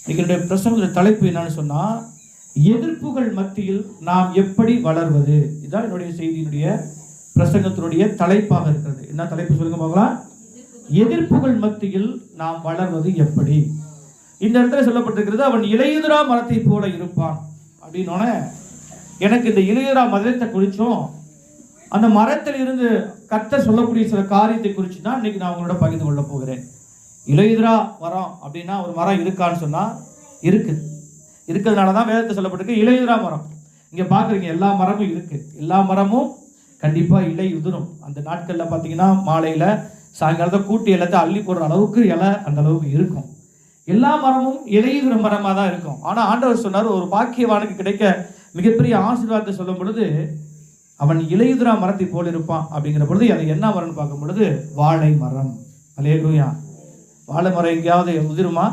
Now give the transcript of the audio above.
என்னுடைய பிரசங்கத்தின் தலைப்பு என்னன்னு சொன்னா, எதிர்ப்புகள் மத்தியில் நாம் எப்படி வளர்வது. இதுதான் என்னுடைய செய்தியினுடைய பிரசங்கத்தினுடைய தலைப்பாக இருக்கிறது. என்ன தலைப்பு சொல்லுங்க பார்க்கலாம். எதிர்ப்புகள் மத்தியில் நாம் வளர்வது எப்படி. இந்த இடத்துல சொல்லப்பட்டிருக்கிறது, அவன் இலையுதிரா மரத்தை போல இருப்பான் அப்படின்னோட, எனக்கு இந்த இலையுதிரா மரத்தை குறிச்சும் அந்த மரத்தில் இருந்து கர்த்தர் சொல்லக்கூடிய சில காரியத்தை குறித்து தான் இன்னைக்கு நான் உங்களோட பகிர்ந்து கொள்ள போகிறேன். இலையுதிரா மரம் அப்படின்னா ஒரு மரம் இருக்கான்னு சொன்னா இருக்குது. இருக்கிறதுனால தான் வேதத்தை சொல்லப்பட்டிருக்கு இலையுதிரா மரம். இங்க பாக்குறீங்க எல்லா மரமும் இருக்கு. எல்லா மரமும் கண்டிப்பா இலை உதிரும். அந்த நாட்கள்ல பாத்தீங்கன்னா மாலையில சாயங்காலத்தை கூட்டி எல்லாத்தையும் அள்ளி போடுற அளவுக்கு இலை அந்த அளவுக்கு இருக்கும். எல்லா மரமும் இலையுதிர மரமா தான் இருக்கும். ஆனா ஆண்டவர் சொன்னார், ஒரு பாக்கியவானுக்கு கிடைக்க மிகப்பெரிய ஆசீர்வாதத்தை சொல்லும் பொழுது அவன் இலையுதிரா மரத்தை போல இருப்பான் அப்படிங்கிற பொழுது அது என்ன மரம்னு பார்க்கும் பொழுது வாழை மரம். அல்லேலூயா. வாழை மரம் எங்கேயாவது உதிருமா?